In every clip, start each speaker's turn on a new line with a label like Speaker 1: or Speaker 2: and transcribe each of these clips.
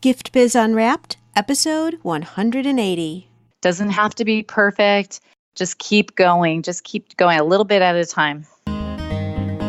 Speaker 1: Gift Biz Unwrapped, episode 180.
Speaker 2: Doesn't have to be perfect. Just keep going. Just keep going a little bit at a time.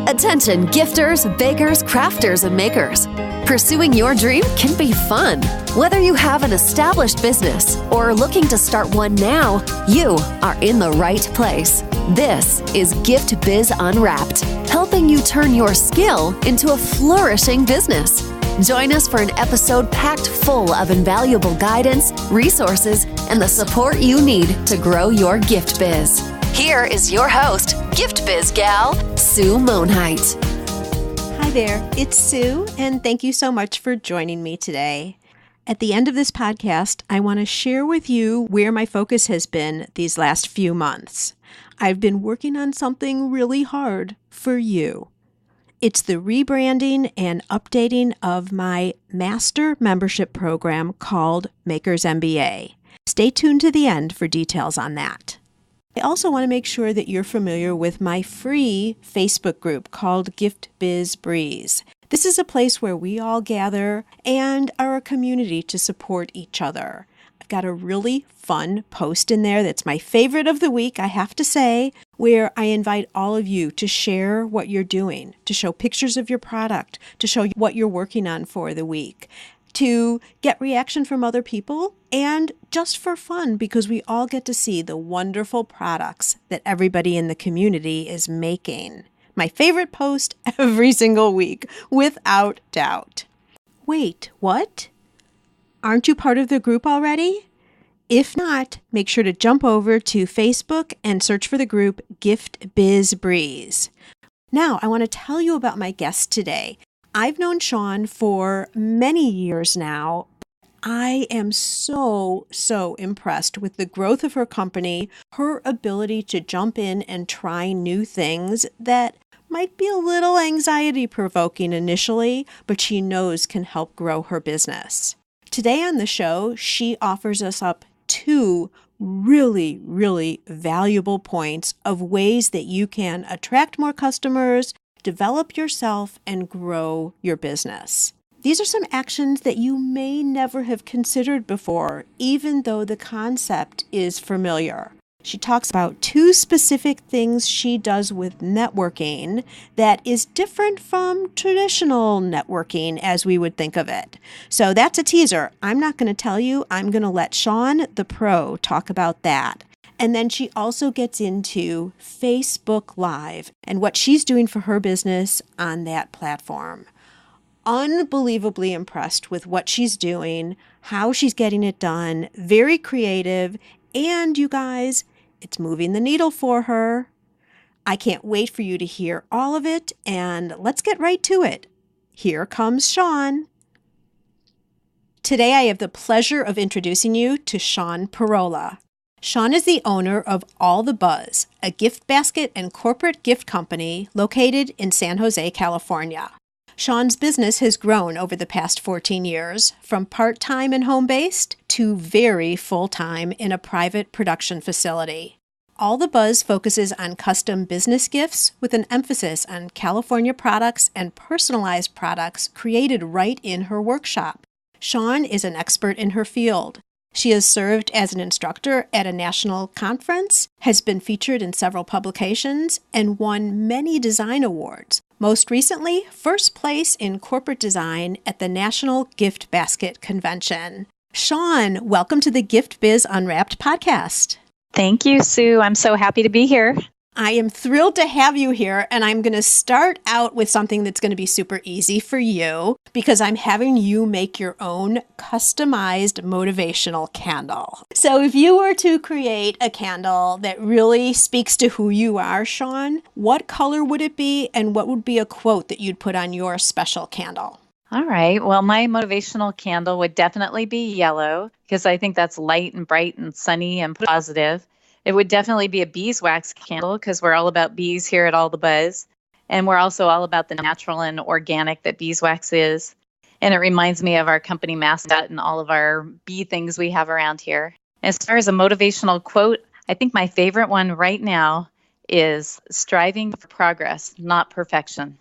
Speaker 3: Attention gifters, bakers, crafters, and makers. Pursuing your dream can be fun. Whether you have an established business or are looking to start one now, you are in the right place. This is Gift Biz Unwrapped, helping you turn your skill into a flourishing business. Join us for an episode packed full of invaluable guidance, resources, and the support you need to grow your gift biz. Here is your host, Gift Biz gal, Sue Monheit.
Speaker 1: Hi there, it's Sue, and thank you so much for joining me today. At the end of this podcast, I want to share with you where my focus has been these last few months. I've been working on something really hard for you. It's the rebranding and updating of my master membership program called Maker's MBA. Stay tuned to the end for details on that. I also want to make sure that you're familiar with my free Facebook group called Gift Biz Breeze. This is a place where we all gather and are a community to support each other. I've got a really fun post in there that's my favorite of the week, I have to say, where I invite all of you to share what you're doing, to show pictures of your product, to show what you're working on for the week, to get reaction from other people, and just for fun, because we all get to see the wonderful products that everybody in the community is making. My favorite post every single week, without doubt. Wait, what? Aren't you part of the group already? If not, make sure to jump over to Facebook and search for the group Gift Biz Breeze. Now, I want to tell you about my guest today. I've known Shawn for many years now. I am so impressed with the growth of her company, her ability to jump in and try new things that might be a little anxiety-provoking initially, but she knows can help grow her business. Today on the show, she offers us up two really valuable points of ways that you can attract more customers, develop yourself, and grow your business. These are some actions that you may never have considered before, even though the concept is familiar. She talks about two specific things she does with networking that is different from traditional networking as we would think of it. So that's a teaser. I'm not going to tell you. I'm going to let Shawn, the pro, talk about that. And then she also gets into Facebook Live and what she's doing for her business on that platform. Unbelievably impressed with what she's doing, how she's getting it done, very creative, and you guys, it's moving the needle for her. I can't wait for you to hear all of it, and let's get right to it. Here comes Shawn. Today I have the pleasure of introducing you to Shawn Parola. Shawn is the owner of All the Buzz, a gift basket and corporate gift company located in San Jose, California. Shawn's business has grown over the past 14 years, from part-time and home-based to very full-time in a private production facility. All the Buzz focuses on custom business gifts with an emphasis on California products and personalized products created right in her workshop. Shawn is an expert in her field. She has served as an instructor at a national conference, has been featured in several publications, and won many design awards. Most recently, first place in corporate design at the National Gift Basket Convention. Shawn, welcome to the Gift Biz Unwrapped podcast.
Speaker 2: Thank you, Sue. I'm so happy to be here.
Speaker 1: I am thrilled to have you here, and I'm going to start out with something that's going to be super easy for you because I'm having you make your own customized motivational candle. So if you were to create a candle that really speaks to who you are, Shawn, what color would it be, and what would be a quote that you'd put on your special candle?
Speaker 2: All right. Well, my motivational candle would definitely be yellow because I think that's light and bright and sunny and positive. It would definitely be a beeswax candle because we're all about bees here at All the Buzz. And we're also all about the natural and organic that beeswax is. And it reminds me of our company mascot and all of our bee things we have around here. As far as a motivational quote, I think my favorite one right now is striving for progress, not perfection.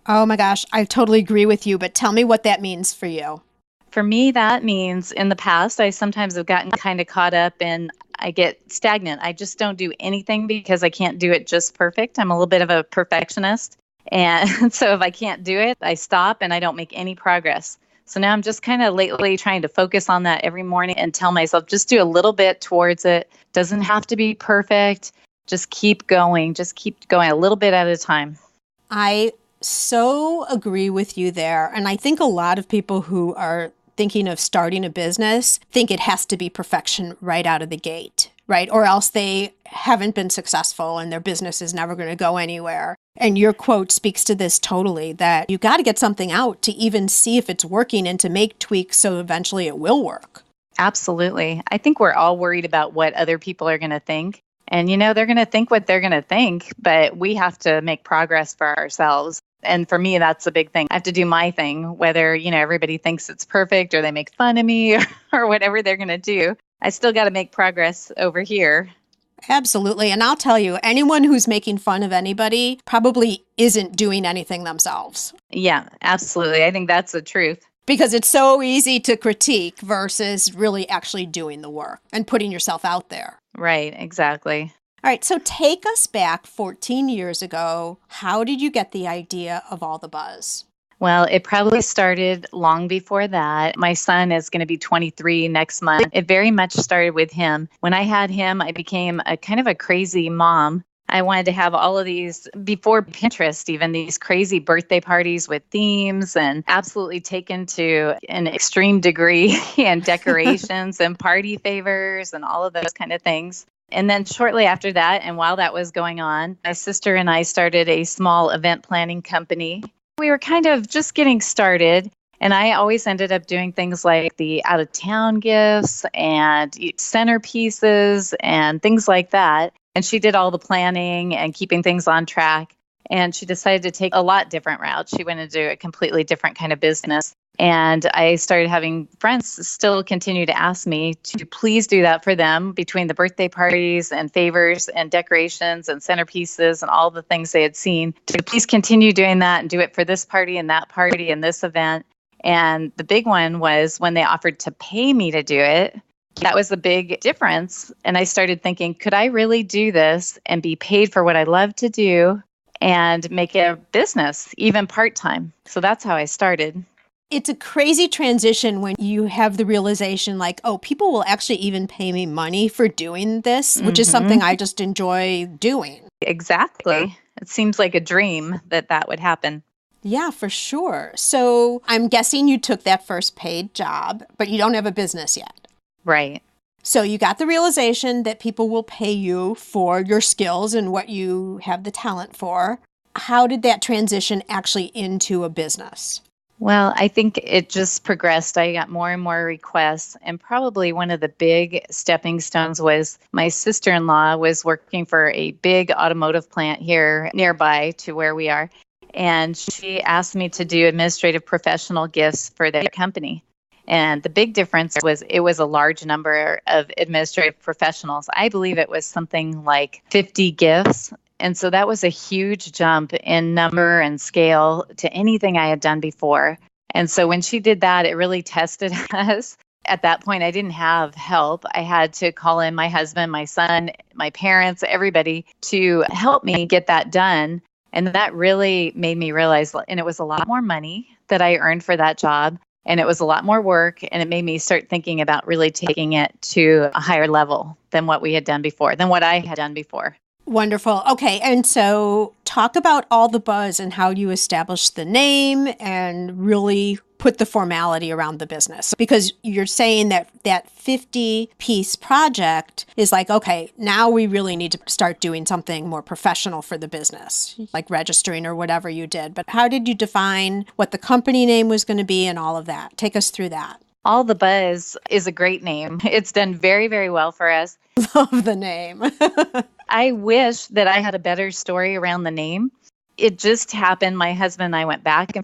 Speaker 1: Oh my gosh, I totally agree with you, but tell me what that means for you.
Speaker 2: For me, that means in the past, I sometimes have gotten kind of caught up and I get stagnant. I just don't do anything because I can't do it just perfect. I'm a little bit of a perfectionist. And so if I can't do it, I stop and I don't make any progress. So now I'm just kind of lately trying to focus on that every morning and tell myself, just do a little bit towards it. Doesn't have to be perfect. Just keep going. Just keep going a little bit at a time.
Speaker 1: I so agree with you there. And I think a lot of people who are thinking of starting a business think it has to be perfection right out of the gate, right? Or else they haven't been successful and their business is never going to go anywhere. And your quote speaks to this totally, that you got to get something out to even see if it's working and to make tweaks so eventually it will work.
Speaker 2: Absolutely. I think we're all worried about what other people are going to think. And, they're going to think what they're going to think, but we have to make progress for ourselves. And for me, that's a big thing. I have to do my thing, whether, everybody thinks it's perfect or they make fun of me or whatever they're going to do. I still got to make progress over here.
Speaker 1: Absolutely. And I'll tell you, anyone who's making fun of anybody probably isn't doing anything themselves.
Speaker 2: Yeah, absolutely. I think that's the truth.
Speaker 1: Because it's so easy to critique versus really actually doing the work and putting yourself out there.
Speaker 2: Right, exactly.
Speaker 1: All right, so take us back 14 years ago. How did you get the idea of All the Buzz?
Speaker 2: Well, it probably started long before that. My son is going to be 23 next month. It very much started with him. When I had him, I became a kind of a crazy mom. I wanted to have all of these, before Pinterest, even these crazy birthday parties with themes and absolutely taken to an extreme degree and decorations and party favors and all of those kind of things. And then shortly after that, and while that was going on, my sister and I started a small event planning company. We were kind of just getting started. And I always ended up doing things like the out-of-town gifts and centerpieces and things like that. And she did all the planning and keeping things on track. And she decided to take a lot different route. She went into a completely different kind of business. And I started having friends still continue to ask me to please do that for them between the birthday parties and favors and decorations and centerpieces and all the things they had seen, to please continue doing that and do it for this party and that party and this event. And the big one was when they offered to pay me to do it. That was a big difference. And I started thinking, could I really do this and be paid for what I love to do and make it a business, even part-time? So that's how I started.
Speaker 1: It's a crazy transition when you have the realization like, oh, people will actually even pay me money for doing this, which is something I just enjoy doing.
Speaker 2: Exactly. It seems like a dream that would happen.
Speaker 1: Yeah, for sure. So I'm guessing you took that first paid job, but you don't have a business yet.
Speaker 2: Right.
Speaker 1: So you got the realization that people will pay you for your skills and what you have the talent for. How did that transition actually into a business?
Speaker 2: Well, I think it just progressed. I got more and more requests. And probably one of the big stepping stones was my sister-in-law was working for a big automotive plant here nearby to where we are. And she asked me to do administrative professional gifts for their company. And the big difference was it was a large number of administrative professionals. I believe it was something like 50 gifts. And so that was a huge jump in number and scale to anything I had done before. And so when she did that, it really tested us. At that point, I didn't have help. I had to call in my husband, my son, my parents, everybody to help me get that done. And that really made me realize, and it was a lot more money that I earned for that job. And it was a lot more work, and it made me start thinking about really taking it to a higher level than what we had done before, than what I had done before.
Speaker 1: Wonderful. Okay, and so talk about All the Buzz and how you established the name and really put the formality around the business. Because you're saying that 50-piece project is like, okay, now we really need to start doing something more professional for the business, like registering or whatever you did. But how did you define what the company name was going to be and all of that? Take us through that.
Speaker 2: All the Buzz is a great name. It's done very, very well for us.
Speaker 1: Love the name.
Speaker 2: I wish that I had a better story around the name. It just happened. My husband and I went back and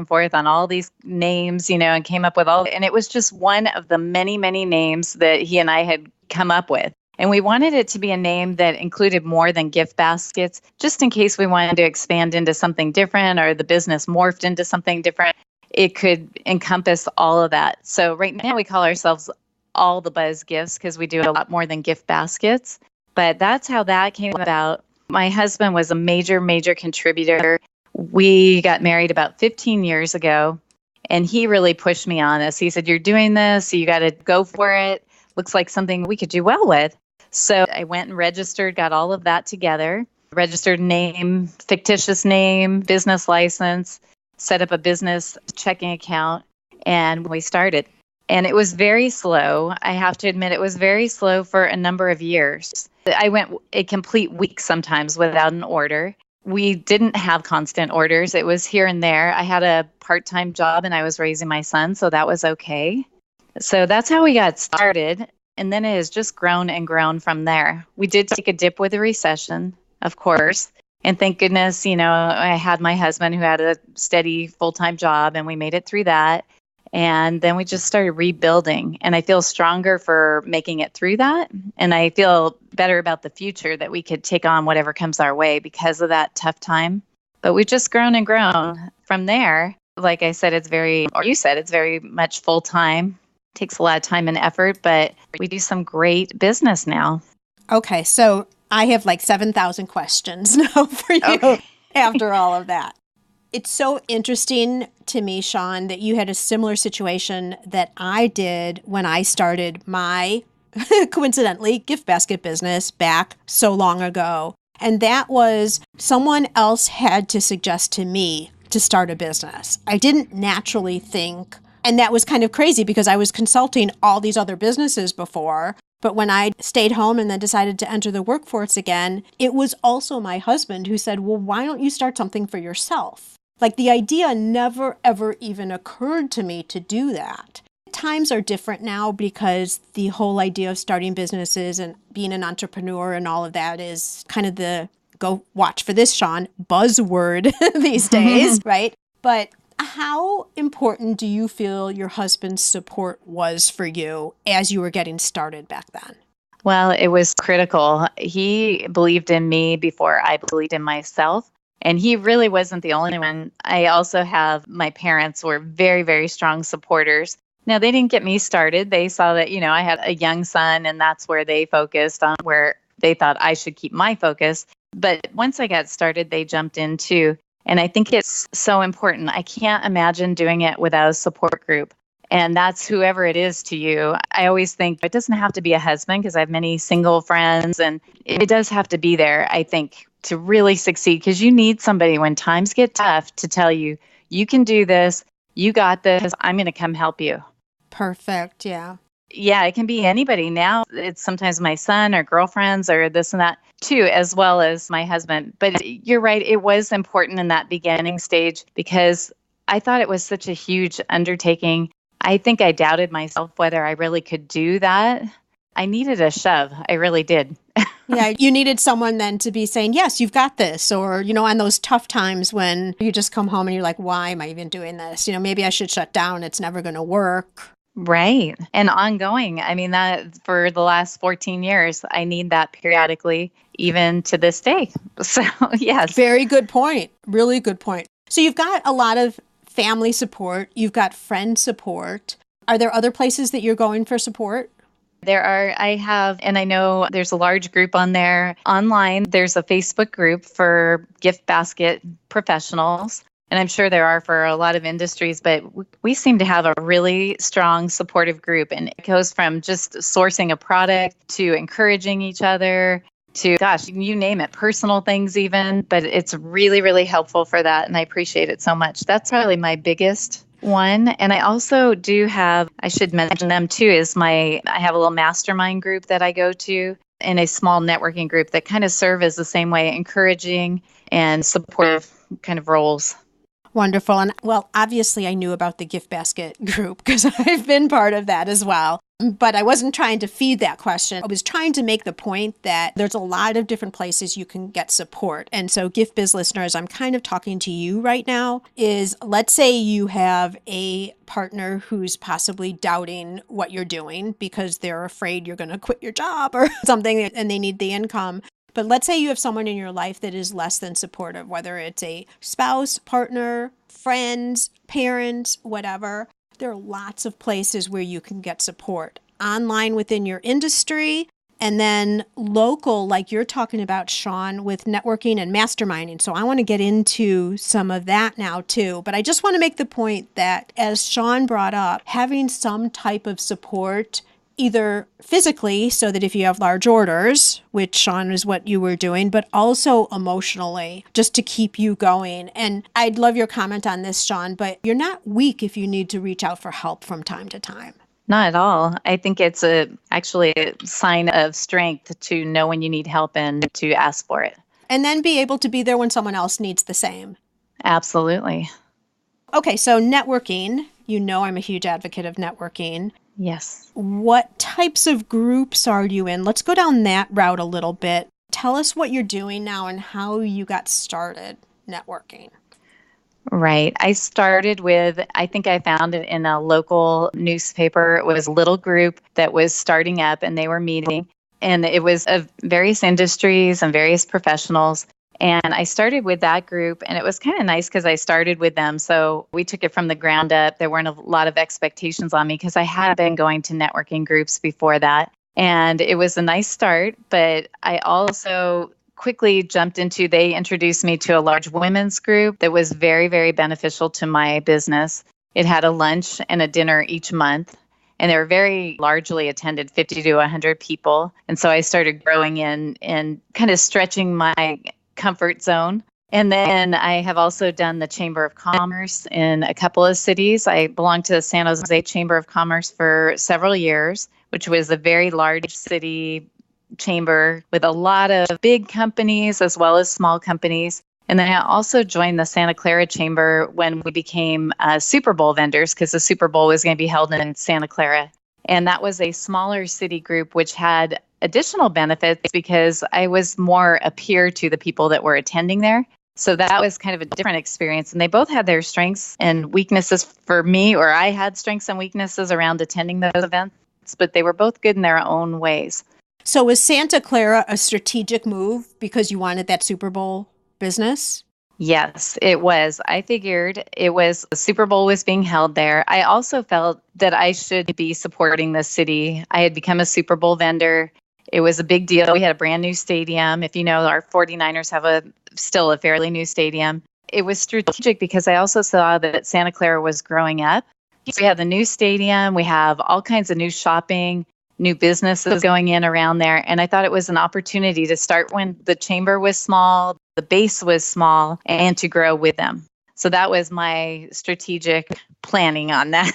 Speaker 2: forth on all these names, and came up with and it was just one of the many, many names that he and I had come up with. And we wanted it to be a name that included more than gift baskets, just in case we wanted to expand into something different or the business morphed into something different. it could encompass all of that. So right now we call ourselves All the Buzz Gifts because we do a lot more than gift baskets. But that's how that came about. My husband was a major, major contributor. We got married about 15 years ago, and he really pushed me on this. He said, "You're doing this, so you got to go for it. Looks like something we could do well with." So I went and registered, got all of that together, registered name, fictitious name, business license, set up a business checking account, and we started. And it was very slow. I have to admit, it was very slow for a number of years. I went a complete week sometimes without an order. We didn't have constant orders. It was here and there. I had a part-time job and I was raising my son, so that was okay. So that's how we got started. And then it has just grown and grown from there. We did take a dip with a recession, of course. And thank goodness, I had my husband who had a steady full-time job and we made it through that. And then we just started rebuilding. And I feel stronger for making it through that. And I feel better about the future that we could take on whatever comes our way because of that tough time. But we've just grown and grown from there. Like I said, it's very much full time. Takes a lot of time and effort, but we do some great business now.
Speaker 1: Okay, so I have like 7,000 questions now for you after all of that. It's so interesting to me, Shawn, that you had a similar situation that I did when I started my, coincidentally, gift basket business back so long ago. And that was someone else had to suggest to me to start a business. I didn't naturally think, and that was kind of crazy because I was consulting all these other businesses before. But when I stayed home and then decided to enter the workforce again, it was also my husband who said, well, why don't you start something for yourself? Like the idea never, ever even occurred to me to do that. Times are different now because the whole idea of starting businesses and being an entrepreneur and all of that is kind of the, go watch for this, Shawn, buzzword these days, right? But how important do you feel your husband's support was for you as you were getting started back then?
Speaker 2: Well, it was critical. He believed in me before I believed in myself. And he really wasn't the only one. I also have my parents were very, very strong supporters. Now, they didn't get me started. They saw that, I had a young son and that's where they focused on where they thought I should keep my focus. But once I got started, they jumped in too. And I think it's so important. I can't imagine doing it without a support group. And that's whoever it is to you. I always think it doesn't have to be a husband because I have many single friends and it does have to be there, I think, to really succeed because you need somebody when times get tough to tell you, you can do this, you got this, I'm going to come help you.
Speaker 1: Perfect. Yeah.
Speaker 2: Yeah, it can be anybody. Now it's sometimes my son or girlfriends or this and that too, as well as my husband. But you're right. It was important in that beginning stage because I thought it was such a huge undertaking. I think I doubted myself whether I really could do that. I needed a shove. I really did.
Speaker 1: Yeah, you needed someone then to be saying, yes, you've got this. Or, on those tough times when you just come home and you're like, why am I even doing this? Maybe I should shut down. It's never going to work.
Speaker 2: Right. And ongoing. I mean, that for the last 14 years, I need that periodically, even to this day. So, yes.
Speaker 1: Very good point. Really good point. So you've got a lot of family support. You've got friend support. Are there other places that you're going for support?
Speaker 2: There are, and I know there's a large group on there online. There's a Facebook group for gift basket professionals. And I'm sure there are for a lot of industries, but we seem to have a really strong supportive group. And it goes from just sourcing a product to encouraging each other to, gosh, you name it, personal things even. But it's really, really helpful for that. And I appreciate it so much. That's probably my biggest one. And I also do have, I should mention them too, I have a little mastermind group that I go to and a small networking group that kind of serve as the same way, encouraging and supportive kind of roles.
Speaker 1: Wonderful. And well, obviously I knew about the gift basket group because I've been part of that as well. But I wasn't trying to feed that question. I was trying to make the point that there's a lot of different places you can get support. And so Gift Biz listeners, I'm kind of talking to you right now is let's say you have a partner who's possibly doubting what you're doing because they're afraid you're going to quit your job or something and they need the income. But let's say you have someone in your life that is less than supportive, whether it's a spouse, partner, friends, parents, whatever. There are lots of places where you can get support. Online within your industry, and then local, like you're talking about, Shawn, with networking and masterminding. So I want to get into some of that now too. But I just want to make the point that, as Shawn brought up, having some type of support, either physically, so that if you have large orders, which, Shawn, is what you were doing, but also emotionally, just to keep you going. And I'd love your comment on this, Shawn, but you're not weak if you need to reach out for help from time to time.
Speaker 2: Not at all. I think it's actually a sign of strength to know when you need help and to ask for it.
Speaker 1: And then be able to be there when someone else needs the same.
Speaker 2: Absolutely.
Speaker 1: Okay, so networking, I'm a huge advocate of networking.
Speaker 2: Yes.
Speaker 1: What types of groups are you in? Let's go down that route a little bit. Tell us what you're doing now and how you got started networking.
Speaker 2: Right. I started with, I think I found it in a local newspaper. It was a little group that was starting up and they were meeting. And it was of various industries and various professionals. And I started with that group, and it was kind of nice because I started with them. So we took it from the ground up. There weren't a lot of expectations on me because I had been going to networking groups before that. And it was a nice start, but I also quickly jumped into, they introduced me to a large women's group that was very, very beneficial to my business. It had a lunch and a dinner each month, and they were very largely attended, 50 to 100 people. And so I started growing in and kind of stretching my comfort zone. And then I have also done the Chamber of Commerce in a couple of cities. I belonged to the San Jose Chamber of Commerce for several years, which was a very large city chamber with a lot of big companies as well as small companies. And then I also joined the Santa Clara Chamber when we became Super Bowl vendors, because the Super Bowl was going to be held in Santa Clara. And that was a smaller city group, which had additional benefits because I was more a peer to the people that were attending there. So that was kind of a different experience. And they both had their strengths and weaknesses for me, or I had strengths and weaknesses around attending those events, but they were both good in their own ways.
Speaker 1: So was Santa Clara a strategic move because you wanted that Super Bowl business?
Speaker 2: Yes, it was. I figured the Super Bowl was being held there. I also felt that I should be supporting the city. I had become a Super Bowl vendor. It was a big deal. We had a brand new stadium. If you know, our 49ers have still a fairly new stadium. It was strategic because I also saw that Santa Clara was growing up. So we have the new stadium. We have all kinds of new shopping, new businesses going in around there. And I thought it was an opportunity to start when the chamber was small, the base was small, and to grow with them. So that was my strategic planning on that.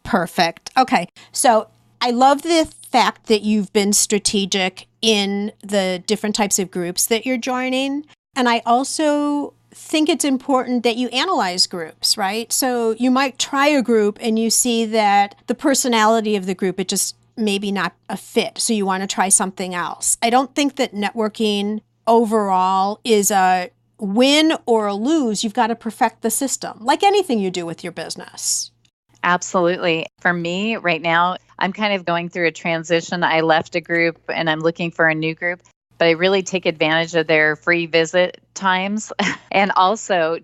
Speaker 1: Perfect. Okay. So I love the fact that you've been strategic in the different types of groups that you're joining. And I also think it's important that you analyze groups, right? So you might try a group and you see that the personality of the group, it just maybe not a fit. So you want to try something else. I don't think that networking overall is a win or a lose. You've got to perfect the system, like anything you do with your business.
Speaker 2: Absolutely. For me right now, I'm kind of going through a transition. I left a group and I'm looking for a new group, but I really take advantage of their free visit times. And also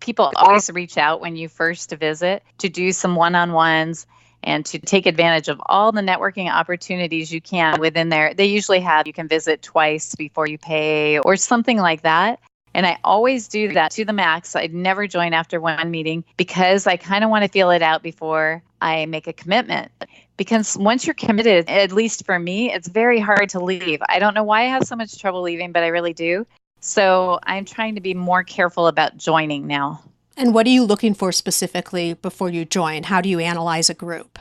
Speaker 2: people always reach out when you first visit to do some one-on-ones and to take advantage of all the networking opportunities you can within there. They usually you can visit twice before you pay or something like that. And I always do that to the max. I'd never join after one meeting because I kind of want to feel it out before I make a commitment. Because once you're committed, at least for me, it's very hard to leave. I don't know why I have so much trouble leaving, but I really do. So I'm trying to be more careful about joining now.
Speaker 1: And what are you looking for specifically before you join? How do you analyze a group?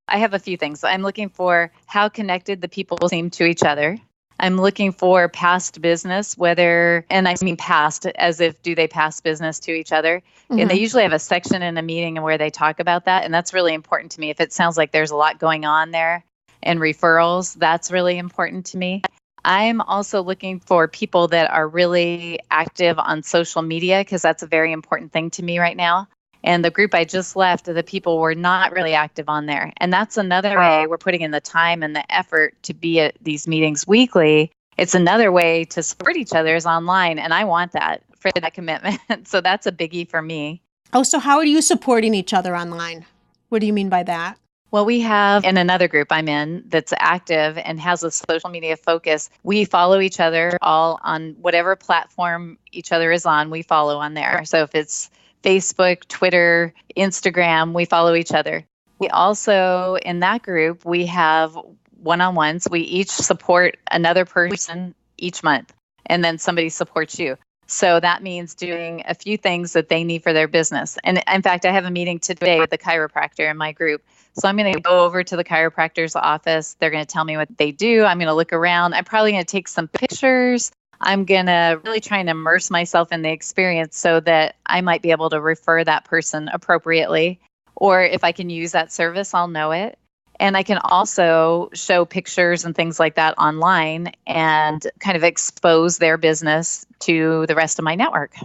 Speaker 2: I have a few things. I'm looking for how connected the people seem to each other. I'm looking for past business, and I mean past as if do they pass business to each other? Mm-hmm. And they usually have a section in a meeting where they talk about that. And that's really important to me. If it sounds like there's a lot going on there and referrals, that's really important to me. I'm also looking for people that are really active on social media because that's a very important thing to me right now. And the group I just left, the people were not really active on there. And that's another way we're putting in the time and the effort to be at these meetings weekly It's another way to support each other is online. And I want that for that commitment. So that's a biggie for me.
Speaker 1: Oh, so how are you supporting each other online? What do you mean by that?
Speaker 2: Well, we have in another group I'm in that's active and has a social media focus. We follow each other all on whatever platform each other is on, we follow on there. So if it's Facebook, Twitter, Instagram, we follow each other. We also, in that group, we have one-on-ones. We each support another person each month, and then somebody supports you. So that means doing a few things that they need for their business. And in fact, I have a meeting today with the chiropractor in my group. So I'm going to go over to the chiropractor's office. They're going to tell me what they do. I'm going to look around. I'm probably going to take some pictures. I'm going to really try and immerse myself in the experience so that I might be able to refer that person appropriately. Or if I can use that service, I'll know it. And I can also show pictures and things like that online and kind of expose their business to the rest of my network.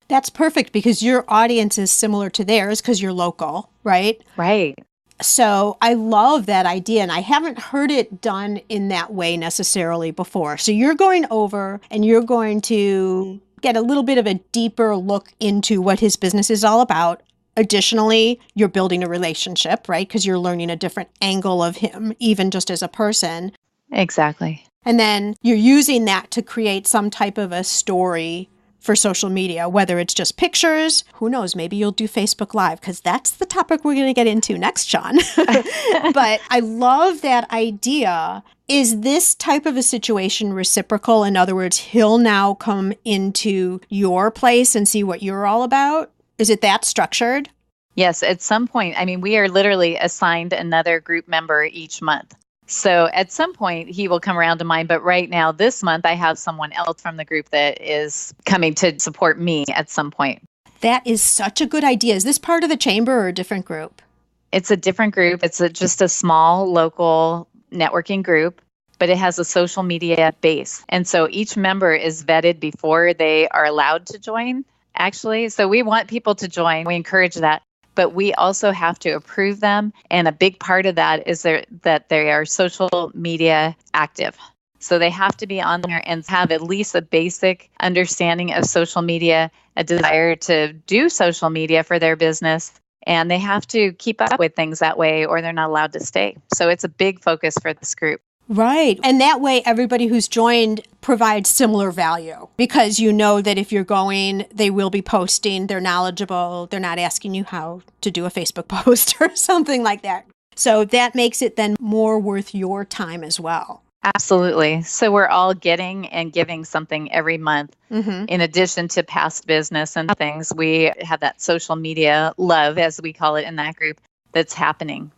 Speaker 1: That's perfect because your audience is similar to theirs because you're local, right?
Speaker 2: Right.
Speaker 1: So I love that idea, and I haven't heard it done in that way necessarily before. So you're going over and you're going to get a little bit of a deeper look into what his business is all about. Additionally, you're building a relationship, right? Because you're learning a different angle of him, even just as a person.
Speaker 2: Exactly.
Speaker 1: And then you're using that to create some type of a story for social media, whether it's just pictures, who knows, maybe you'll do Facebook Live because that's the topic we're going to get into next, Shawn. But I love that idea. Is this type of a situation reciprocal? In other words, he'll now come into your place and see what you're all about? Is it that structured?
Speaker 2: Yes, at some point. I mean, we are literally assigned another group member each month. So at some point, he will come around to mine. But right now, this month, I have someone else from the group that is coming to support me at some point.
Speaker 1: That is such a good idea. Is this part of the chamber or a different group?
Speaker 2: It's a different group. It's just a small local networking group, but it has a social media base. And so each member is vetted before they are allowed to join, actually. So we want people to join. We encourage that. But we also have to approve them. And a big part of that is that they are social media active. So they have to be on there and have at least a basic understanding of social media, a desire to do social media for their business. And they have to keep up with things that way or they're not allowed to stay. So it's a big focus for this group.
Speaker 1: Right. And that way, everybody who's joined provides similar value because you know that if you're going, they will be posting, they're knowledgeable, they're not asking you how to do a Facebook post or something like that. So that makes it then more worth your time as well.
Speaker 2: Absolutely. So we're all getting and giving something every month. Mm-hmm. In addition to past business and things, we have that social media love, as we call it in that group, that's happening.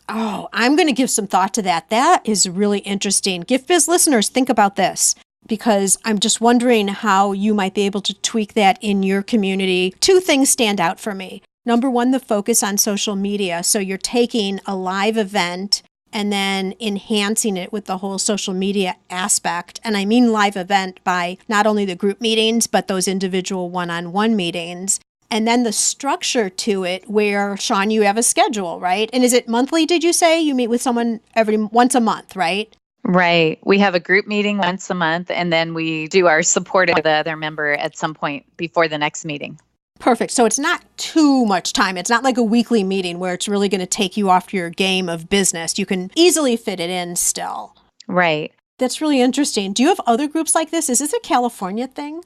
Speaker 1: Oh, I'm going to give some thought to that. That is really interesting. Gift Biz listeners, think about this because I'm just wondering how you might be able to tweak that in your community. Two things stand out for me. Number one, the focus on social media. So you're taking a live event and then enhancing it with the whole social media aspect. And I mean live event by not only the group meetings, but those individual one-on-one meetings. And then the structure to it where, Shawn, you have a schedule, right? And is it monthly, did you say? You meet with someone once a month, right?
Speaker 2: Right. We have a group meeting once a month, and then we do our support of the other member at some point before the next meeting.
Speaker 1: Perfect. So it's not too much time. It's not like a weekly meeting where it's really going to take you off your game of business. You can easily fit it in still.
Speaker 2: Right.
Speaker 1: That's really interesting. Do you have other groups like this? Is this a California thing?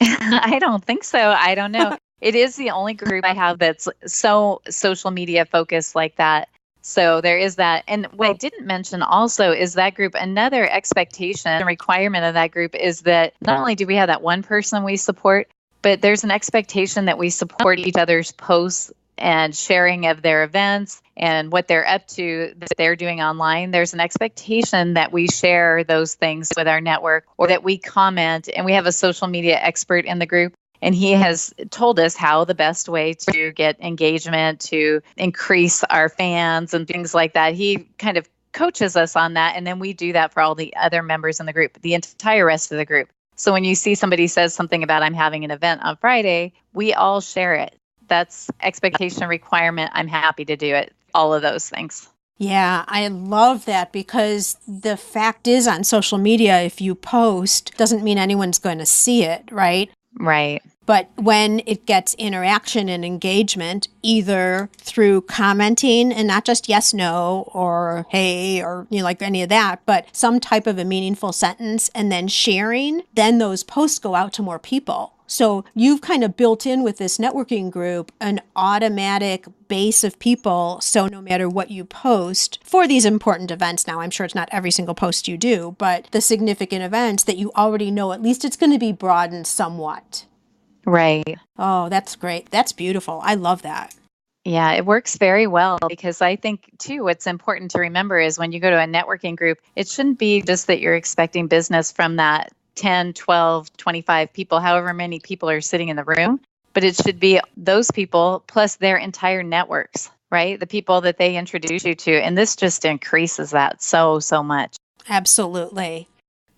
Speaker 2: I don't think so. I don't know. It is the only group I have that's so social media focused like that. So there is that. And what I didn't mention also is that group, another expectation and requirement of that group is that not only do we have that one person we support, but there's an expectation that we support each other's posts and sharing of their events and what they're up to that they're doing online. There's an expectation that we share those things with our network or that we comment. And we have a social media expert in the group. And he has told us how the best way to get engagement, to increase our fans and things like that. He kind of coaches us on that. And then we do that for all the other members in the group, the entire rest of the group. So when you see somebody says something about I'm having an event on Friday, we all share it. That's expectation requirement. I'm happy to do it. All of those things.
Speaker 1: Yeah, I love that because the fact is on social media, if you post, doesn't mean anyone's going to see it, right?
Speaker 2: Right.
Speaker 1: But when it gets interaction and engagement, either through commenting and not just yes, no, or hey, or like any of that, but some type of a meaningful sentence and then sharing, then those posts go out to more people. So you've kind of built in with this networking group an automatic base of people. So no matter what you post for these important events, now I'm sure it's not every single post you do, but the significant events that you already know, at least it's going to be broadened somewhat.
Speaker 2: Right.
Speaker 1: Oh, that's great. That's beautiful. I love that.
Speaker 2: Yeah, it works very well because I think, too, what's important to remember is when you go to a networking group, it shouldn't be just that you're expecting business from that 10, 12, 25 people, however many people are sitting in the room, but it should be those people plus their entire networks, right? The people that they introduce you to. And this just increases that so, so much.
Speaker 1: Absolutely.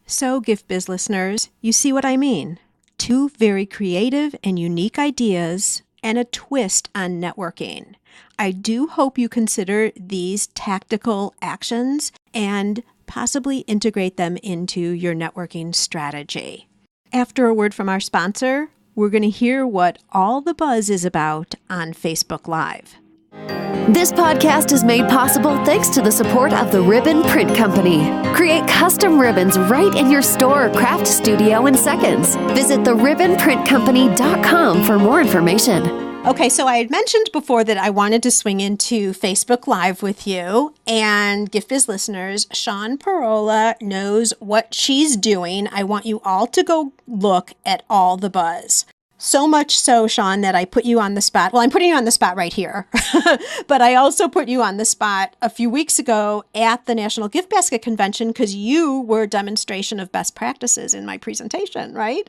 Speaker 1: So, Gift Biz listeners, you see what I mean? Two very creative and unique ideas and a twist on networking. I do hope you consider these tactical actions and possibly integrate them into your networking strategy. After a word from our sponsor, we're going to hear what all the buzz is about on Facebook Live.
Speaker 3: This podcast is made possible thanks to the support of the Ribbon Print Company. Create custom ribbons right in your store or craft studio in seconds. Visit theribbonprintcompany.com for more information.
Speaker 1: Okay, so I had mentioned before that I wanted to swing into Facebook Live with you, and Gift Biz listeners, Shawn Parola knows what she's doing. I want you all to go look at all the buzz. So much so, Shawn, that I put you on the spot. Well, I'm putting you on the spot right here. But I also put you on the spot a few weeks ago at the National Gift Basket Convention because you were a demonstration of best practices in my presentation, right?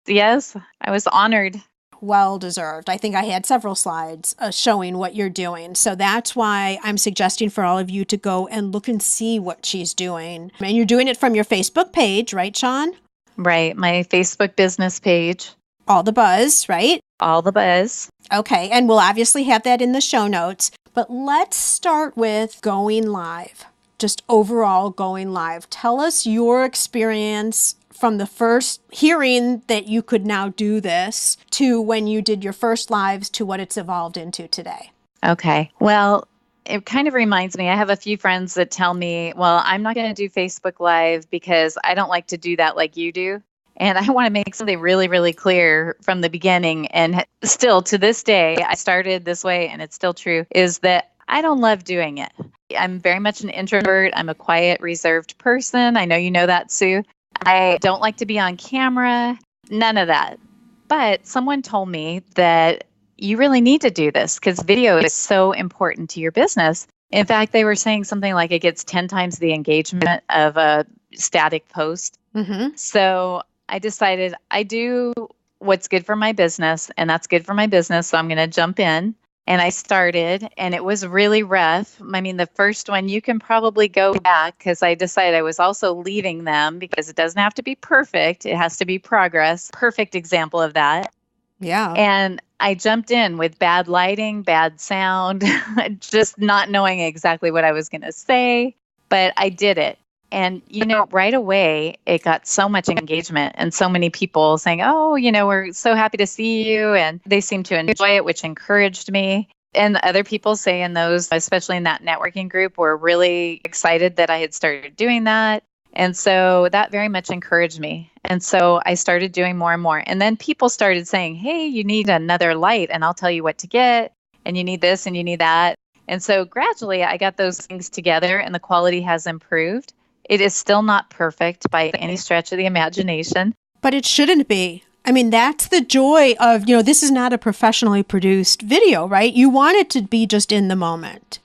Speaker 2: Yes, I was honored.
Speaker 1: Well deserved. I think I had several slides showing what you're doing. So that's why I'm suggesting for all of you to go and look and see what she's doing. And you're doing it from your Facebook page, right, Shawn?
Speaker 2: Right. My Facebook business page.
Speaker 1: All the buzz, right?
Speaker 2: All the buzz.
Speaker 1: Okay, and we'll obviously have that in the show notes, but let's start with going live. Just overall going live. Tell us your experience from the first hearing that you could now do this to when you did your first lives to what it's evolved into today.
Speaker 2: Okay. Well, it kind of reminds me, I have a few friends that tell me, well, I'm not going to do Facebook Live because I don't like to do that like you do. And I want to make something really, really clear from the beginning. And still to this day, I started this way and it's still true, is that I don't love doing it. I'm very much an introvert. I'm a quiet, reserved person. I know you know that, Sue. I don't like to be on camera, none of that. But someone told me that you really need to do this because video is so important to your business. In fact, they were saying something like it gets 10 times the engagement of a static post.
Speaker 1: Mm-hmm.
Speaker 2: So I decided I do what's good for my business, and that's good for my business. So I'm going to jump in. And I started, and it was really rough. I mean, the first one, you can probably go back because I decided I was also leaving them because it doesn't have to be perfect. It has to be progress. Perfect example of that.
Speaker 1: Yeah.
Speaker 2: And I jumped in with bad lighting, bad sound, just not knowing exactly what I was going to say, but I did it. And, right away, it got so much engagement and so many people saying, oh, we're so happy to see you. And they seemed to enjoy it, which encouraged me. And other people saying those, especially in that networking group, were really excited that I had started doing that. And so that very much encouraged me. And so I started doing more and more. And then people started saying, hey, you need another light and I'll tell you what to get. And you need this and you need that. And so gradually I got those things together and the quality has improved. It is still not perfect by any stretch of the imagination.
Speaker 1: But it shouldn't be. I mean, that's the joy of, this is not a professionally produced video, right? You want it to be just in the moment.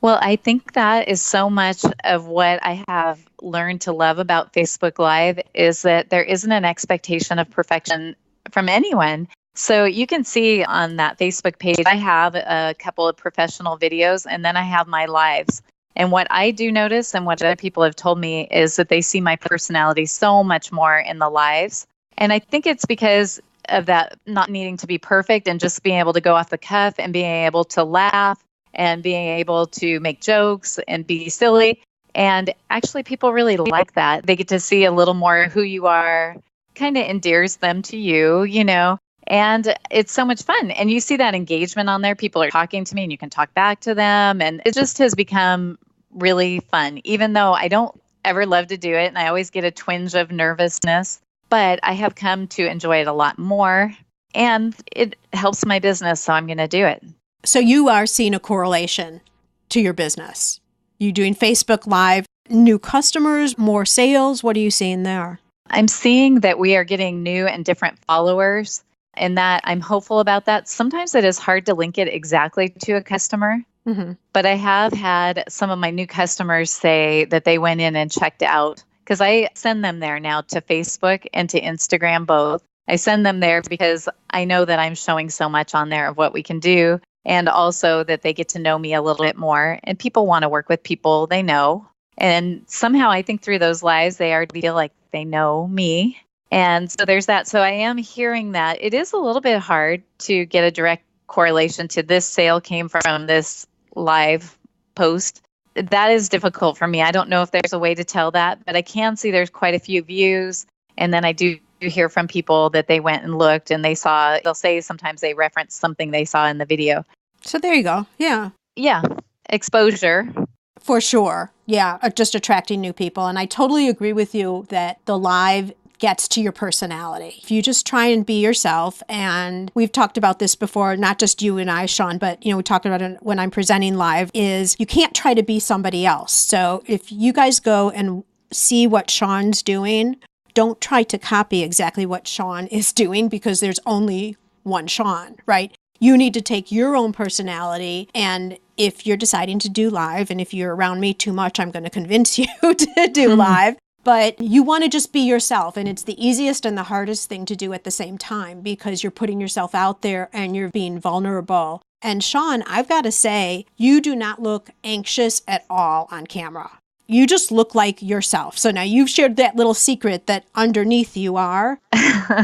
Speaker 2: Well, I think that is so much of what I have learned to love about Facebook Live is that there isn't an expectation of perfection from anyone. So you can see on that Facebook page, I have a couple of professional videos and then I have my lives. And what I do notice and what other people have told me is that they see my personality so much more in the lives. And I think it's because of that not needing to be perfect and just being able to go off the cuff and being able to laugh and being able to make jokes and be silly. And actually, people really like that. They get to see a little more who you are, kind of endears them to you, and it's so much fun. And you see that engagement on there. People are talking to me and you can talk back to them. And it just has become really fun, even though I don't ever love to do it. And I always get a twinge of nervousness, but I have come to enjoy it a lot more. And it helps my business, so I'm going to do it.
Speaker 1: So you are seeing a correlation to your business. You doing Facebook Live, new customers, more sales? What are you seeing there?
Speaker 2: I'm seeing that we are getting new and different followers, and that I'm hopeful about that. Sometimes it is hard to link it exactly to a customer, but I have had some of my new customers say that they went in and checked out, because I send them there now to Facebook and to Instagram both. I send them there because I know that I'm showing so much on there of what we can do, and also that they get to know me a little bit more. And people want to work with people they know. And somehow I think through those lives, they already feel like they know me. And so there's that. So I am hearing that it is a little bit hard to get a direct correlation to this sale came from this live post. That is difficult for me. I don't know if there's a way to tell that, but I can see there's quite a few views. And then I do hear from people that they went and looked and they'll say sometimes they reference something they saw in the video.
Speaker 1: So there you go. Yeah.
Speaker 2: Yeah. Exposure.
Speaker 1: For sure. Yeah. Just attracting new people. And I totally agree with you that the live gets to your personality. If you just try and be yourself, and we've talked about this before, not just you and I, Shawn, but we talked about it when I'm presenting live, is you can't try to be somebody else. So if you guys go and see what Shawn's doing, don't try to copy exactly what Shawn is doing, because there's only one Shawn, right? You need to take your own personality, and if you're deciding to do live, and if you're around me too much, I'm going to convince you to do live, but you want to just be yourself, and it's the easiest and the hardest thing to do at the same time, because you're putting yourself out there and you're being vulnerable. And Shawn, I've got to say, you do not look anxious at all on camera. You just look like yourself. So now you've shared that little secret that underneath you are.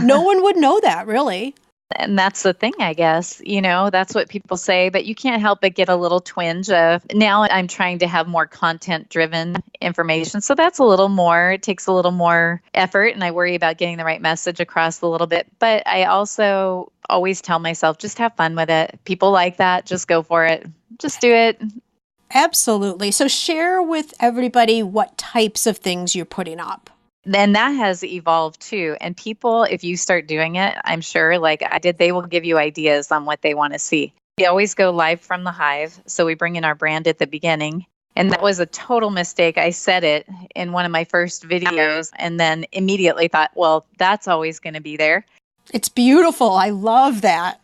Speaker 1: No one would know that, really.
Speaker 2: And that's the thing, I guess, that's what people say, but you can't help but get a little twinge of, now I'm trying to have more content driven information. So that's it takes a little more effort, and I worry about getting the right message across a little bit. But I also always tell myself, just have fun with it. People like that. Just go for it. Just do it.
Speaker 1: Absolutely. So share with everybody what types of things you're putting up.
Speaker 2: And that has evolved too. And people, if you start doing it, I'm sure, like I did, they will give you ideas on what they want to see. We always go live from the Hive. So we bring in our brand at the beginning. And that was a total mistake. I said it in one of my first videos and then immediately thought, well, that's always going to be there.
Speaker 1: It's beautiful. I love that.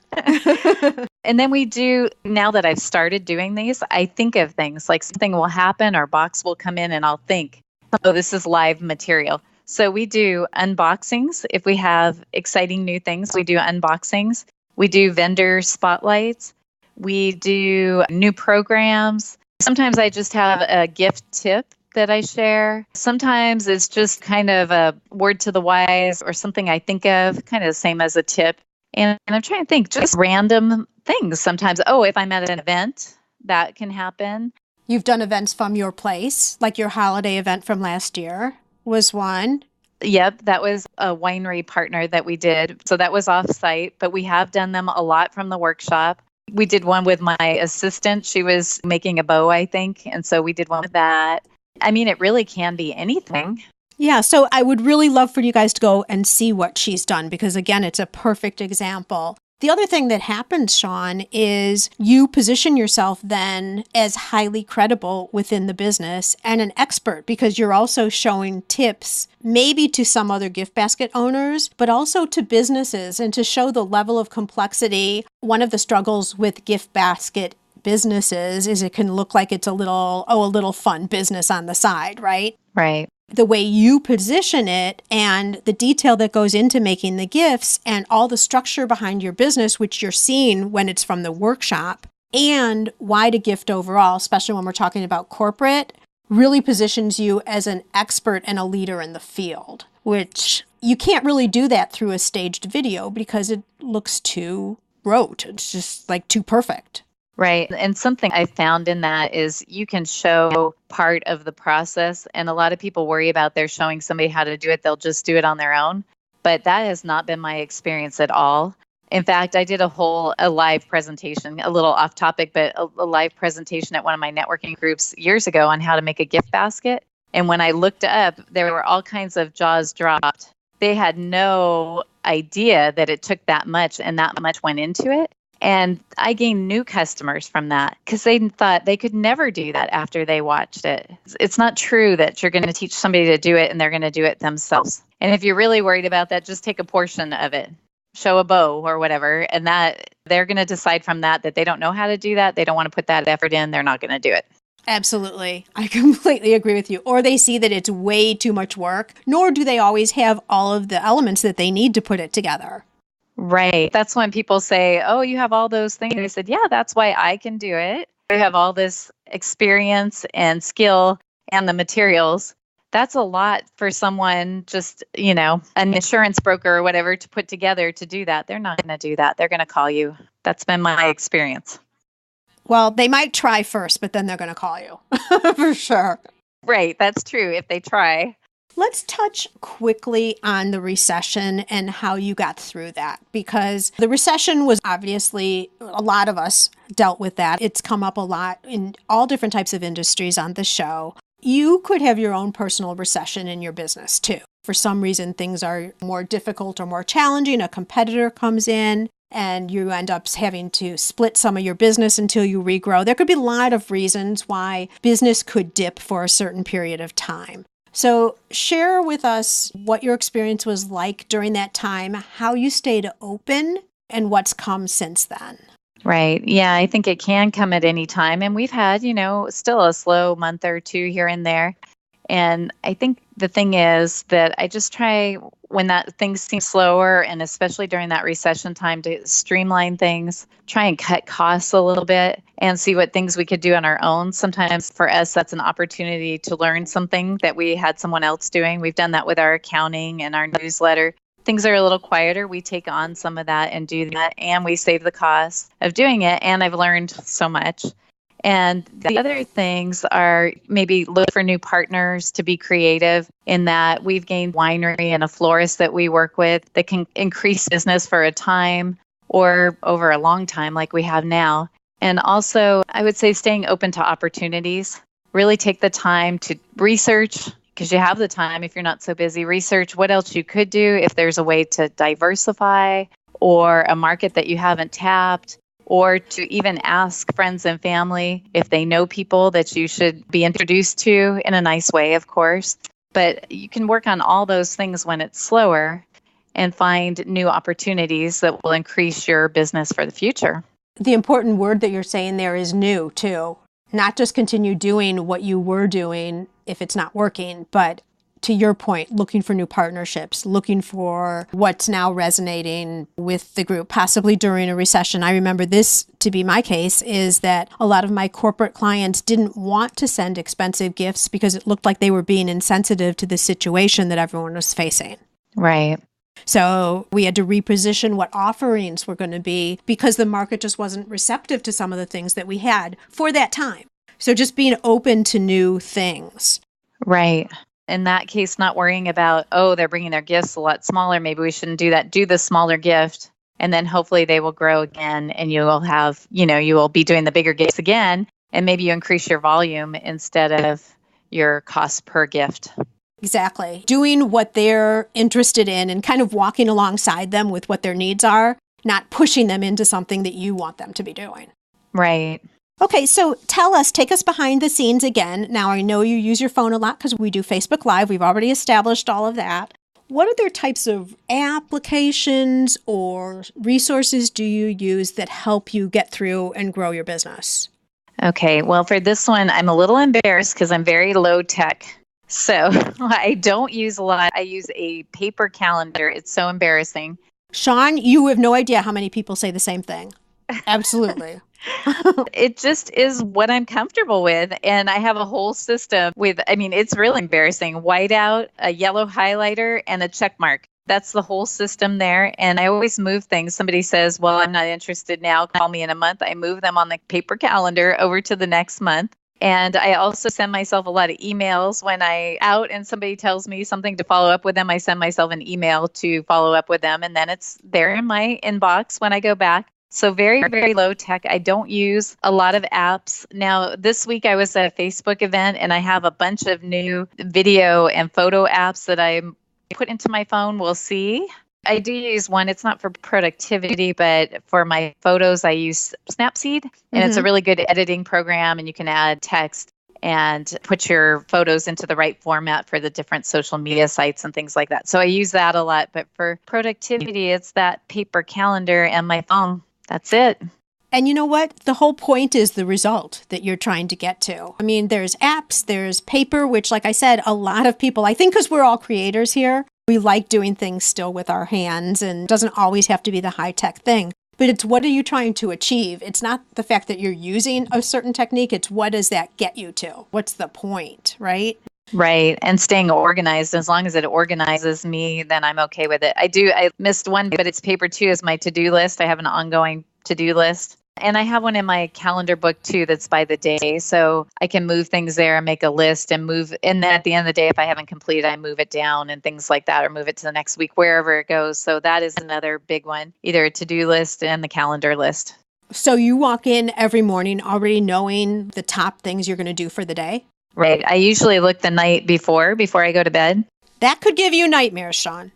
Speaker 2: And then we do, now that I've started doing these, I think of things like something will happen or box will come in and I'll think, oh, this is live material. So we do unboxings. If we have exciting new things, we do unboxings. We do vendor spotlights. We do new programs. Sometimes I just have a gift tip that I share. Sometimes it's just kind of a word to the wise or something I think of, kind of the same as a tip. And I'm trying to think just random things. Sometimes, if I'm at an event, that can happen.
Speaker 1: You've done events from your place, like your holiday event from last year was one.
Speaker 2: Yep, that was a winery partner that we did. So that was off-site, but we have done them a lot from the workshop. We did one with my assistant. She was making a bow, I think. And so we did one with that. I mean, it really can be anything.
Speaker 1: Yeah, so I would really love for you guys to go and see what she's done, because again, it's a perfect example. The other thing that happens, Shawn, is you position yourself then as highly credible within the business and an expert, because you're also showing tips maybe to some other gift basket owners, but also to businesses, and to show the level of complexity. One of the struggles with gift basket businesses is it can look like it's a little fun business on the side, right?
Speaker 2: Right.
Speaker 1: The way you position it and the detail that goes into making the gifts and all the structure behind your business, which you're seeing when it's from the workshop, and why to gift overall, especially when we're talking about corporate, really positions you as an expert and a leader in the field, which you can't really do that through a staged video because it looks too rote. It's just like too perfect.
Speaker 2: Right. And something I found in that is you can show part of the process. And a lot of people worry about they're showing somebody how to do it. They'll just do it on their own. But that has not been my experience at all. In fact, I did a live presentation, a little off topic, but a live presentation at one of my networking groups years ago on how to make a gift basket. And when I looked up, there were all kinds of jaws dropped. They had no idea that it took that much and that much went into it. And I gained new customers from that because they thought they could never do that after they watched it. It's not true that you're going to teach somebody to do it and they're going to do it themselves. And if you're really worried about that, just take a portion of it, show a bow or whatever, and that they're going to decide from that they don't know how to do that. They don't want to put that effort in. They're not going to do it.
Speaker 1: Absolutely. I completely agree with you. Or they see that it's way too much work, nor do they always have all of the elements that they need to put it together.
Speaker 2: Right. That's when people say, oh, you have all those things. I said, yeah, that's why I can do it. I have all this experience and skill and the materials. That's a lot for someone just, an insurance broker or whatever to put together to do that. They're not going to do that. They're going to call you. That's been my experience.
Speaker 1: Well, they might try first, but then they're going to call you for sure.
Speaker 2: Right. That's true if they try.
Speaker 1: Let's touch quickly on the recession and how you got through that, because the recession was obviously, a lot of us dealt with that. It's come up a lot in all different types of industries on the show. You could have your own personal recession in your business too. For some reason, things are more difficult or more challenging. A competitor comes in and you end up having to split some of your business until you regrow. There could be a lot of reasons why business could dip for a certain period of time. So share with us what your experience was like during that time, how you stayed open, and what's come since then.
Speaker 2: Right. Yeah, I think it can come at any time. And we've had, still a slow month or two here and there. And I think the thing is that I just try when that things seem slower, and especially during that recession time, to streamline things, try and cut costs a little bit and see what things we could do on our own. Sometimes for us, that's an opportunity to learn something that we had someone else doing. We've done that with our accounting and our newsletter. Things are a little quieter. We take on some of that and do that, and we save the cost of doing it. And I've learned so much. And the other things are maybe look for new partners to be creative, in that we've gained winery and a florist that we work with that can increase business for a time or over a long time like we have now. And also, I would say staying open to opportunities. Really take the time to research, because you have the time if you're not so busy. Research what else you could do if there's a way to diversify or a market that you haven't tapped, or to even ask friends and family if they know people that you should be introduced to in a nice way, of course. But you can work on all those things when it's slower and find new opportunities that will increase your business for the future.
Speaker 1: The important word that you're saying there is new, too. Not just continue doing what you were doing if it's not working, but to your point, looking for new partnerships, looking for what's now resonating with the group, possibly during a recession. I remember this to be my case, is that a lot of my corporate clients didn't want to send expensive gifts because it looked like they were being insensitive to the situation that everyone was facing.
Speaker 2: Right.
Speaker 1: So we had to reposition what offerings were going to be because the market just wasn't receptive to some of the things that we had for that time. So just being open to new things.
Speaker 2: Right. In that case, not worrying about, they're bringing their gifts a lot smaller. Maybe we shouldn't do that. Do the smaller gift, and then hopefully they will grow again, and you will have, you will be doing the bigger gifts again, and maybe you increase your volume instead of your cost per gift.
Speaker 1: Exactly. Doing what they're interested in and kind of walking alongside them with what their needs are, not pushing them into something that you want them to be doing.
Speaker 2: Right.
Speaker 1: Okay, so take us behind the scenes again. Now, I know you use your phone a lot because we do Facebook Live. We've already established all of that. What other types of applications or resources do you use that help you get through and grow your business?
Speaker 2: Okay, well, for this one, I'm a little embarrassed because I'm very low tech. So I don't use a lot. I use a paper calendar. It's so embarrassing.
Speaker 1: Shawn, you have no idea how many people say the same thing. Absolutely.
Speaker 2: It just is what I'm comfortable with. And I have a whole system with, it's really embarrassing. Whiteout, a yellow highlighter, and a check mark. That's the whole system there. And I always move things. Somebody says, well, I'm not interested now. Call me in a month. I move them on the paper calendar over to the next month. And I also send myself a lot of emails when I out and somebody tells me something to follow up with them. I send myself an email to follow up with them. And then it's there in my inbox when I go back. So very, very low tech. I don't use a lot of apps. Now, this week I was at a Facebook event and I have a bunch of new video and photo apps that I put into my phone. We'll see. I do use one. It's not for productivity, but for my photos, I use Snapseed. And it's a really good editing program. And you can add text and put your photos into the right format for the different social media sites and things like that. So I use that a lot. But for productivity, it's that paper calendar and my phone. That's it.
Speaker 1: And you know what? The whole point is the result that you're trying to get to. I mean, there's apps, there's paper, which, like I said, a lot of people, I think because we're all creators here, we like doing things still with our hands and it doesn't always have to be the high-tech thing. But it's what are you trying to achieve? It's not the fact that you're using a certain technique. It's what does that get you to? What's the point, right?
Speaker 2: Right. And staying organized. As long as it organizes me, then I'm okay with it. I missed one, but it's paper too is my to-do list. I have an ongoing to-do list. And I have one in my calendar book too that's by the day. So I can move things there and make a list and move. And then at the end of the day, if I haven't completed, I move it down and things like that, or move it to the next week, wherever it goes. So that is another big one, either a to-do list and the calendar list.
Speaker 1: So you walk in every morning already knowing the top things you're going to do for the day?
Speaker 2: Right. I usually look the night before I go to bed.
Speaker 1: That could give you nightmares, Shawn.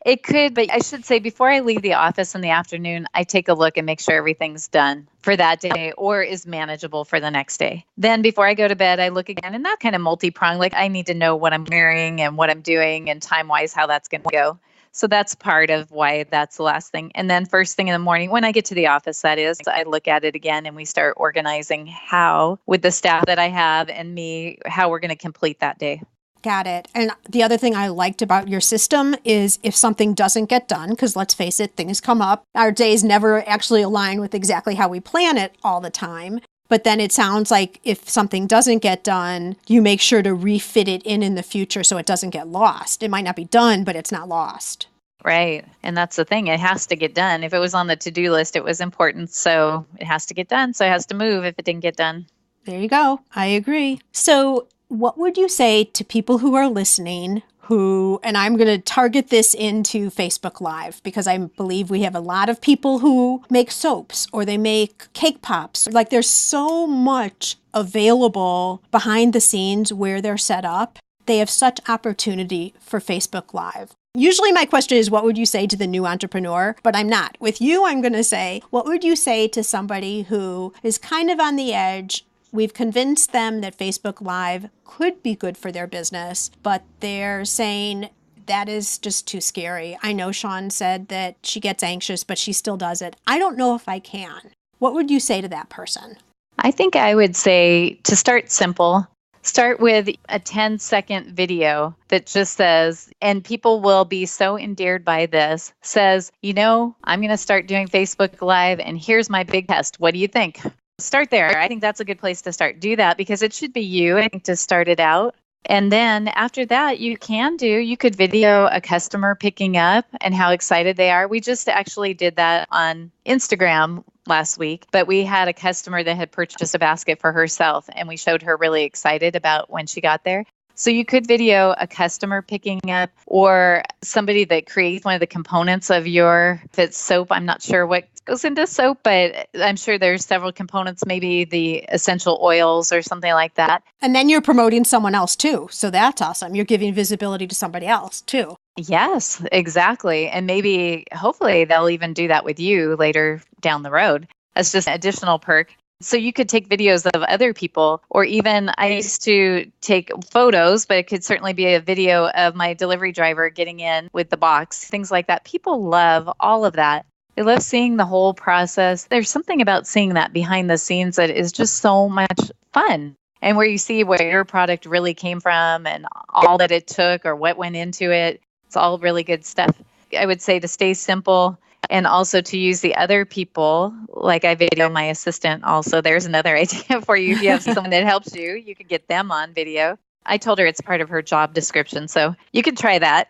Speaker 2: It could, but I should say before I leave the office in the afternoon, I take a look and make sure everything's done for that day or is manageable for the next day. Then before I go to bed, I look again and that kind of multi-pronged, like I need to know what I'm wearing and what I'm doing and time-wise how that's going to go. So that's part of why that's the last thing. And then first thing in the morning, when I get to the office, that is, I look at it again and we start organizing how, with the staff that I have and me, how we're going to complete that day.
Speaker 1: Got it. And the other thing I liked about your system is if something doesn't get done, because let's face it, things come up. Our days never actually align with exactly how we plan it all the time. But then it sounds like if something doesn't get done, you make sure to refit it in the future so it doesn't get lost. It might not be done, but it's not lost.
Speaker 2: Right. And that's the thing. It has to get done. If it was on the to-do list, it was important. So it has to get done. So it has to move if it didn't get done.
Speaker 1: There you go. I agree. So what would you say to people who are listening who, and I'm going to target this into Facebook Live because I believe we have a lot of people who make soaps or they make cake pops. Like there's so much available behind the scenes where they're set up. They have such opportunity for Facebook Live. Usually my question is, what would you say to the new entrepreneur? But I'm not. With you, I'm going to say, what would you say to somebody who is kind of on the edge? We've convinced them that Facebook Live could be good for their business, but they're saying that is just too scary. I know Shawn said that she gets anxious, but she still does it. I don't know if I can. What would you say to that person?
Speaker 2: I think I would say to start simple. Start with a 10-second video that just says, and people will be so endeared by this, says, I'm going to start doing Facebook Live and here's my big test. What do you think? Start there. I think that's a good place to start. Do that because it should be you, I think, to start it out. And then after that, you could video a customer picking up and how excited they are. We just actually did that on Instagram last week, but we had a customer that had purchased a basket for herself and we showed her really excited about when she got there. So you could video a customer picking up or somebody that creates one of the components of if it's soap. I'm not sure what goes into soap, but I'm sure there's several components, maybe the essential oils or something like that.
Speaker 1: And then you're promoting someone else too. So that's awesome. You're giving visibility to somebody else too.
Speaker 2: Yes, exactly. And maybe, hopefully, they'll even do that with you later down the road. That's just an additional perk. So you could take videos of other people, or even I used to take photos, but it could certainly be a video of my delivery driver getting in with the box, things like that. People love all of that. They love seeing the whole process. There's something about seeing that behind the scenes that is just so much fun. And where you see where your product really came from and all that it took or what went into it. It's all really good stuff. I would say to stay simple. And also to use the other people, like I video my assistant also. There's another idea for you. If you have someone that helps you, you could get them on video. I told her it's part of her job description, so you can try that.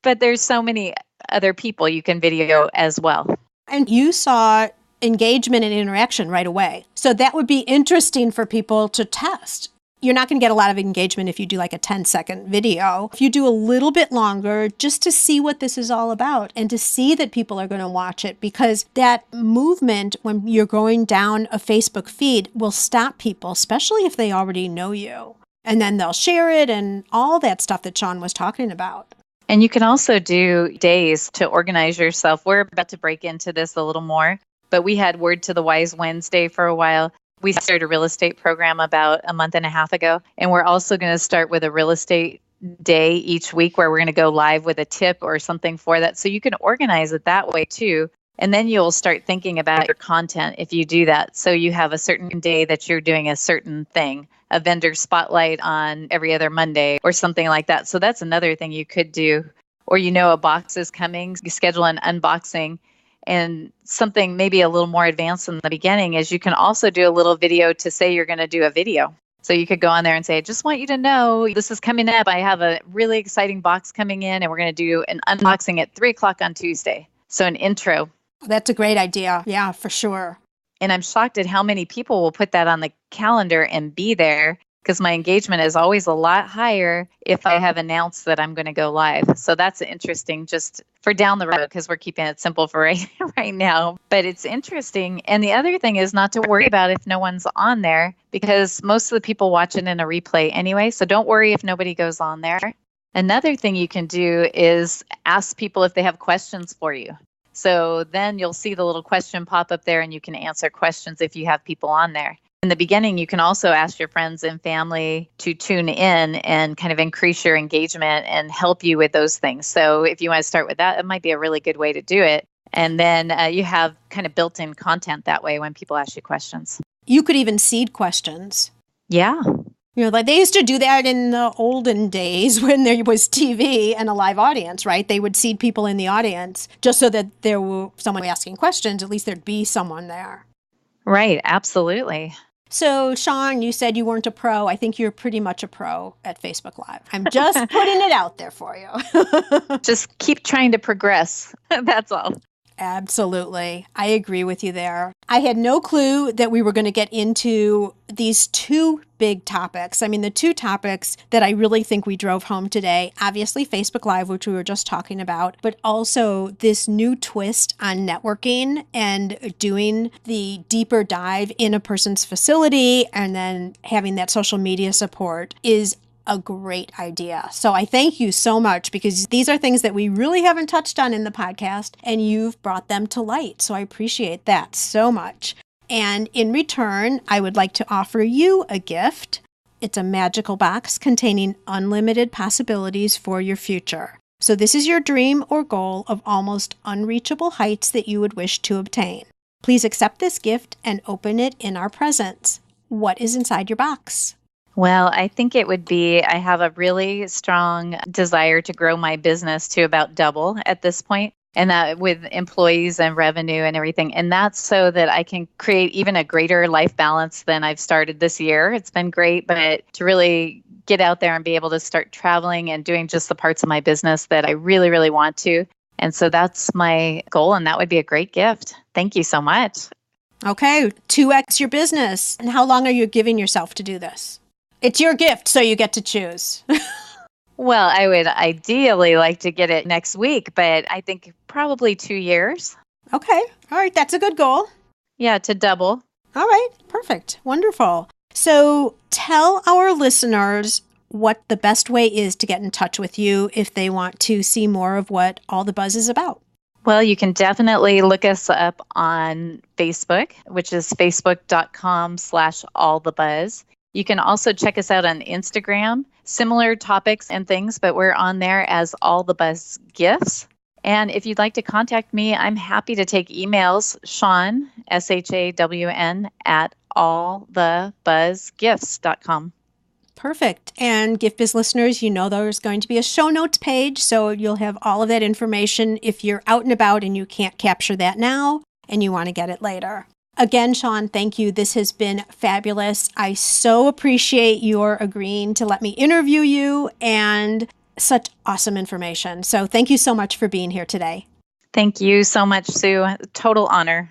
Speaker 2: But there's so many other people you can video as well.
Speaker 1: And you saw engagement and interaction right away. So that would be interesting for people to test. You're not going to get a lot of engagement if you do like a 10-second video. If you do a little bit longer, just to see what this is all about and to see that people are going to watch it, because that movement when you're going down a Facebook feed will stop people, especially if they already know you. And then they'll share it and all that stuff that Shawn was talking about.
Speaker 2: And you can also do days to organize yourself. We're about to break into this a little more, but we had Word to the Wise Wednesday for a while. We started a real estate program about a month and a half ago, and we're also going to start with a real estate day each week where we're going to go live with a tip or something for that. So you can organize it that way too. And then you'll start thinking about your content if you do that. So you have a certain day that you're doing a certain thing, a vendor spotlight on every other Monday or something like that. So that's another thing you could do. Or a box is coming, you schedule an unboxing. And something maybe a little more advanced in the beginning is you can also do a little video to say you're going to do a video. So you could go on there and say, I just want you to know this is coming up. I have a really exciting box coming in and we're going to do an unboxing at 3:00 on Tuesday. So an intro.
Speaker 1: That's a great idea. Yeah, for sure.
Speaker 2: And I'm shocked at how many people will put that on the calendar and be there, because my engagement is always a lot higher if I have announced that I'm going to go live. So that's interesting just for down the road, because we're keeping it simple for right now. But it's interesting. And the other thing is not to worry about if no one's on there, because most of the people watch it in a replay anyway. So don't worry if nobody goes on there. Another thing you can do is ask people if they have questions for you. So then you'll see the little question pop up there and you can answer questions if you have people on there. In the beginning, you can also ask your friends and family to tune in and kind of increase your engagement and help you with those things. So if you want to start with that, it might be a really good way to do it. And then you have kind of built-in content that way when people ask you questions.
Speaker 1: You could even seed questions.
Speaker 2: Yeah.
Speaker 1: Like they used to do that in the olden days when there was TV and a live audience, right? They would seed people in the audience just so that there were someone asking questions. At least there'd be someone there.
Speaker 2: Right. Absolutely.
Speaker 1: So, Shawn, you said you weren't a pro. I think you're pretty much a pro at Facebook Live. I'm just putting it out there for you.
Speaker 2: Just keep trying to progress. That's all.
Speaker 1: Absolutely. I agree with you there. I had no clue that we were going to get into these two big topics. I mean, the two topics that I really think we drove home today, obviously Facebook Live, which we were just talking about, but also this new twist on networking and doing the deeper dive in a person's facility and then having that social media support is a great idea. So I thank you so much, because these are things that we really haven't touched on in the podcast and you've brought them to light. So I appreciate that so much. And in return, I would like to offer you a gift. It's a magical box containing unlimited possibilities for your future. So this is your dream or goal of almost unreachable heights that you would wish to obtain. Please accept this gift and open it in our presence. What is inside your box?
Speaker 2: Well, I think it would be, I have a really strong desire to grow my business to about double at this point, and that with employees and revenue and everything. And that's so that I can create even a greater life balance than I've started this year. It's been great, but to really get out there and be able to start traveling and doing just the parts of my business that I really, really want to. And so that's my goal, and that would be a great gift. Thank you so much.
Speaker 1: Okay, 2x your business. And how long are you giving yourself to do this? It's your gift, so you get to choose.
Speaker 2: Well, I would ideally like to get it next week, but I think probably 2 years.
Speaker 1: Okay. All right. That's a good goal.
Speaker 2: Yeah, to double.
Speaker 1: All right. Perfect. Wonderful. So tell our listeners what the best way is to get in touch with you if they want to see more of what All the Buzz is about.
Speaker 2: Well, you can definitely look us up on Facebook, which is facebook.com/allthebuzz. You can also check us out on Instagram, similar topics and things, but we're on there as All the Buzz Gifts. And if you'd like to contact me, I'm happy to take emails, Shawn, SHAWN, at allthebuzzgifts.com.
Speaker 1: Perfect. And Gift Biz listeners, you know there's going to be a show notes page, so you'll have all of that information if you're out and about and you can't capture that now and you want to get it later. Again, Shawn, thank you. This has been fabulous. I so appreciate your agreeing to let me interview you and such awesome information. So thank you so much for being here today.
Speaker 2: Thank you so much, Sue. Total honor.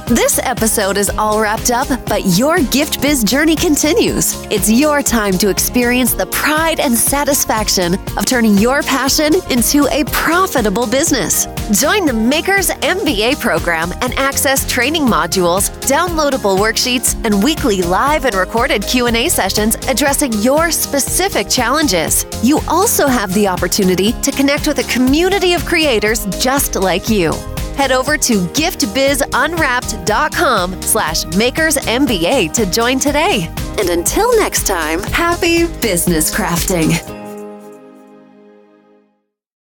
Speaker 3: This episode is all wrapped up, but your gift biz journey continues. It's your time to experience the pride and satisfaction of turning your passion into a profitable business. Join the Makers MBA program and access training modules, downloadable worksheets, and weekly live and recorded Q&A sessions addressing your specific challenges. You also have the opportunity to connect with a community of creators just like you. Head over to giftbizunwrapped.com/makersmba to join today. And until next time, happy business crafting.